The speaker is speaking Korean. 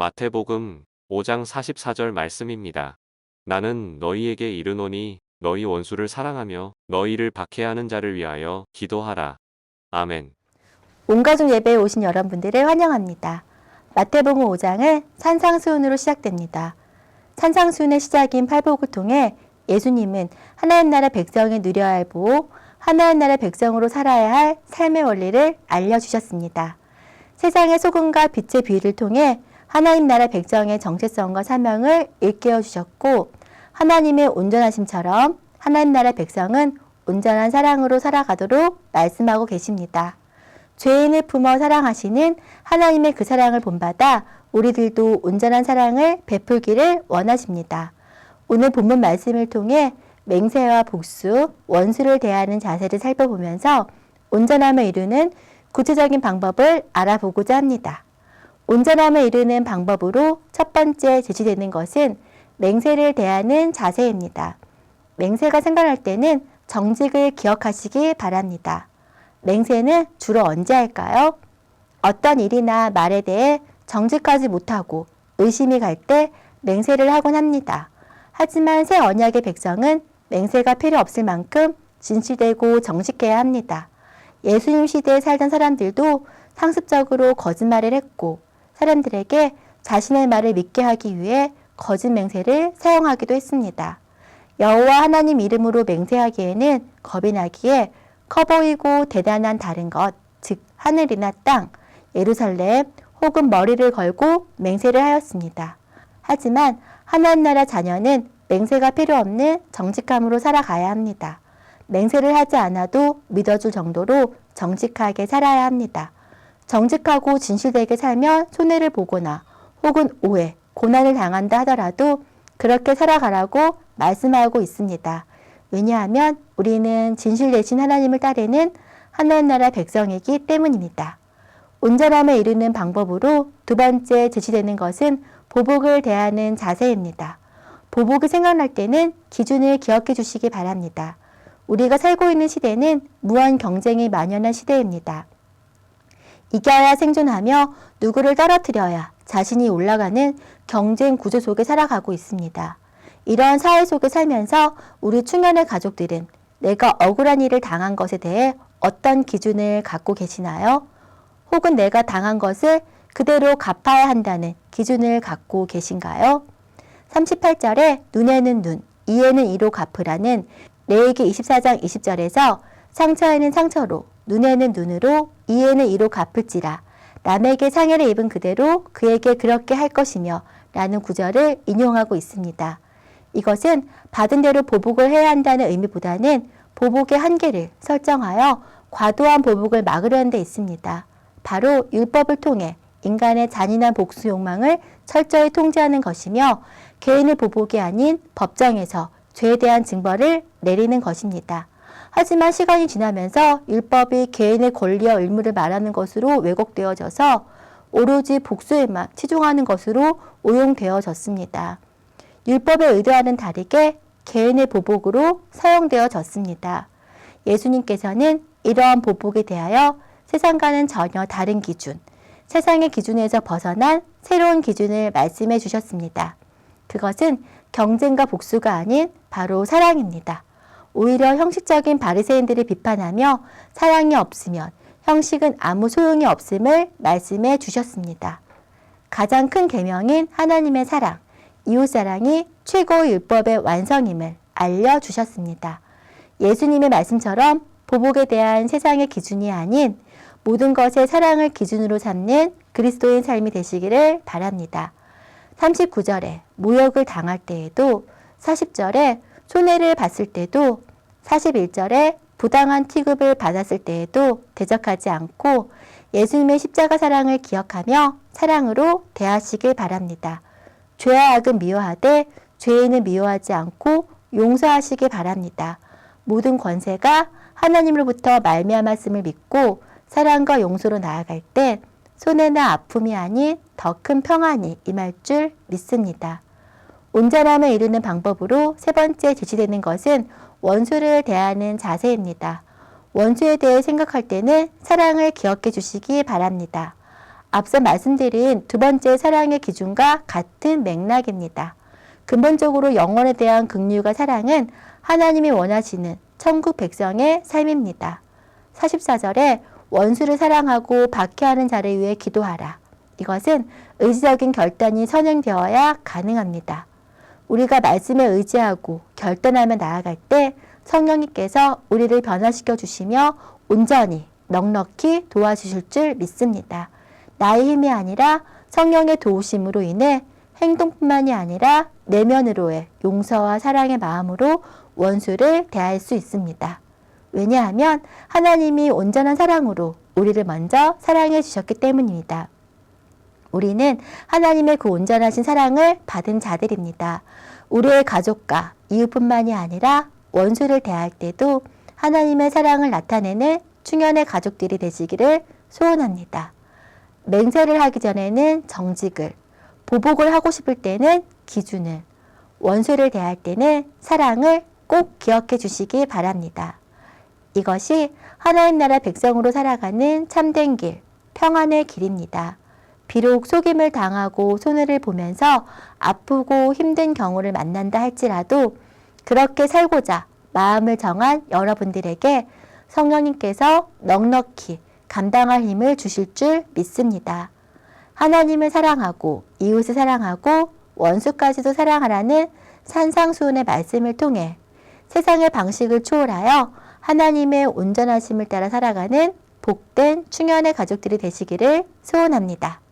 마태복음 5장 44절 말씀입니다. 나는 너희에게 이르노니 너희 원수를 사랑하며 너희를 박해하는 자를 위하여 기도하라. 아멘. 온가족 예배에 오신 여러분들을 환영합니다. 마태복음 5장은 산상수훈으로 시작됩니다. 산상수훈의 시작인 팔복을 통해 예수님은 하나님 나라 백성이 누려야 할 보호, 하나님 나라 백성으로 살아야 할 삶의 원리를 알려주셨습니다. 세상의 소금과 빛의 비유를 통해 하나님 나라 백성의 정체성과 사명을 일깨워 주셨고, 하나님의 온전하심처럼 하나님 나라 백성은 온전한 사랑으로 살아가도록 말씀하고 계십니다. 죄인을 품어 사랑하시는 하나님의 그 사랑을 본받아 우리들도 온전한 사랑을 베풀기를 원하십니다. 오늘 본문 말씀을 통해 맹세와 복수, 원수를 대하는 자세를 살펴보면서 온전함을 이루는 구체적인 방법을 알아보고자 합니다. 온전함을 이루는 방법으로 첫 번째 제시되는 것은 맹세를 대하는 자세입니다. 맹세가 생각날 때는 정직을 기억하시기 바랍니다. 맹세는 주로 언제 할까요? 어떤 일이나 말에 대해 정직하지 못하고 의심이 갈 때 맹세를 하곤 합니다. 하지만 새 언약의 백성은 맹세가 필요 없을 만큼 진실되고 정직해야 합니다. 예수님 시대에 살던 사람들도 상습적으로 거짓말을 했고, 사람들에게 자신의 말을 믿게 하기 위해 거짓 맹세를 사용하기도 했습니다. 여호와 하나님 이름으로 맹세하기에는 겁이 나기에 커 보이고 대단한 다른 것, 즉 하늘이나 땅, 예루살렘 혹은 머리를 걸고 맹세를 하였습니다. 하지만 하나님 나라 자녀는 맹세가 필요 없는 정직함으로 살아가야 합니다. 맹세를 하지 않아도 믿어줄 정도로 정직하게 살아야 합니다. 정직하고 진실되게 살면 손해를 보거나 혹은 오해, 고난을 당한다 하더라도 그렇게 살아가라고 말씀하고 있습니다. 왜냐하면 우리는 진실 되신 하나님을 따르는 하나님 나라 백성이기 때문입니다. 온전함을 이루는 방법으로 두 번째 제시되는 것은 보복을 대하는 자세입니다. 보복이 생각날 때는 기준을 기억해 주시기 바랍니다. 우리가 살고 있는 시대는 무한 경쟁이 만연한 시대입니다. 이겨야 생존하며 누구를 떨어뜨려야 자신이 올라가는 경쟁 구조 속에 살아가고 있습니다. 이러한 사회 속에 살면서 우리 충현의 가족들은 내가 억울한 일을 당한 것에 대해 어떤 기준을 갖고 계시나요? 혹은 내가 당한 것을 그대로 갚아야 한다는 기준을 갖고 계신가요? 38절에 눈에는 눈, 이에는 이로 갚으라는 레위기 24장 20절에서 상처에는 상처로, 눈에는 눈으로, 이에는 이로 갚을지라. 남에게 상해를 입은 그대로 그에게 그렇게 할 것이며 라는 구절을 인용하고 있습니다. 이것은 받은 대로 보복을 해야 한다는 의미보다는 보복의 한계를 설정하여 과도한 보복을 막으려는 데 있습니다. 바로 율법을 통해 인간의 잔인한 복수 욕망을 철저히 통제하는 것이며 개인의 보복이 아닌 법정에서 죄에 대한 징벌을 내리는 것입니다. 하지만 시간이 지나면서 율법이 개인의 권리와 의무를 말하는 것으로 왜곡되어져서 오로지 복수에만 치중하는 것으로 오용되어졌습니다. 율법의 의도와는 다르게 개인의 보복으로 사용되어졌습니다. 예수님께서는 이러한 보복에 대하여 세상과는 전혀 다른 기준, 세상의 기준에서 벗어난 새로운 기준을 말씀해 주셨습니다. 그것은 경쟁과 복수가 아닌 바로 사랑입니다. 오히려 형식적인 바리새인들을 비판하며 사랑이 없으면 형식은 아무 소용이 없음을 말씀해 주셨습니다. 가장 큰 계명인 하나님의 사랑, 이웃사랑이 최고의 율법의 완성임을 알려주셨습니다. 예수님의 말씀처럼 보복에 대한 세상의 기준이 아닌 모든 것의 사랑을 기준으로 삼는 그리스도인 삶이 되시기를 바랍니다. 39절에 모욕을 당할 때에도, 40절에 손해를 봤을 때도, 41절에 부당한 취급을 받았을 때에도 대적하지 않고 예수님의 십자가 사랑을 기억하며 사랑으로 대하시길 바랍니다. 죄와 악은 미워하되 죄인을 미워하지 않고 용서하시길 바랍니다. 모든 권세가 하나님으로부터 말미암았음을 믿고 사랑과 용서로 나아갈 때 손해나 아픔이 아닌 더 큰 평안이 임할 줄 믿습니다. 온전함을 이루는 방법으로 세 번째 제시되는 것은 원수를 대하는 자세입니다. 원수에 대해 생각할 때는 사랑을 기억해 주시기 바랍니다. 앞서 말씀드린 두 번째 사랑의 기준과 같은 맥락입니다. 근본적으로 영혼에 대한 긍휼과 사랑은 하나님이 원하시는 천국 백성의 삶입니다. 44절에 원수를 사랑하고 박해하는 자를 위해 기도하라. 이것은 의지적인 결단이 선행되어야 가능합니다. 우리가 말씀에 의지하고 결단하며 나아갈 때 성령님께서 우리를 변화시켜 주시며 온전히 넉넉히 도와주실 줄 믿습니다. 나의 힘이 아니라 성령의 도우심으로 인해 행동뿐만이 아니라 내면으로의 용서와 사랑의 마음으로 원수를 대할 수 있습니다. 왜냐하면 하나님이 온전한 사랑으로 우리를 먼저 사랑해 주셨기 때문입니다. 우리는 하나님의 그 온전하신 사랑을 받은 자들입니다. 우리의 가족과 이웃뿐만이 아니라 원수를 대할 때도 하나님의 사랑을 나타내는 충현의 가족들이 되시기를 소원합니다. 맹세를 하기 전에는 정직을, 보복을 하고 싶을 때는 기준을, 원수를 대할 때는 사랑을 꼭 기억해 주시기 바랍니다. 이것이 하나님 나라 백성으로 살아가는 참된 길, 평안의 길입니다. 비록 속임을 당하고 손해를 보면서 아프고 힘든 경우를 만난다 할지라도 그렇게 살고자 마음을 정한 여러분들에게 성령님께서 넉넉히 감당할 힘을 주실 줄 믿습니다. 하나님을 사랑하고 이웃을 사랑하고 원수까지도 사랑하라는 산상수훈의 말씀을 통해 세상의 방식을 초월하여 하나님의 온전하심을 따라 살아가는 복된 충현의 가족들이 되시기를 소원합니다.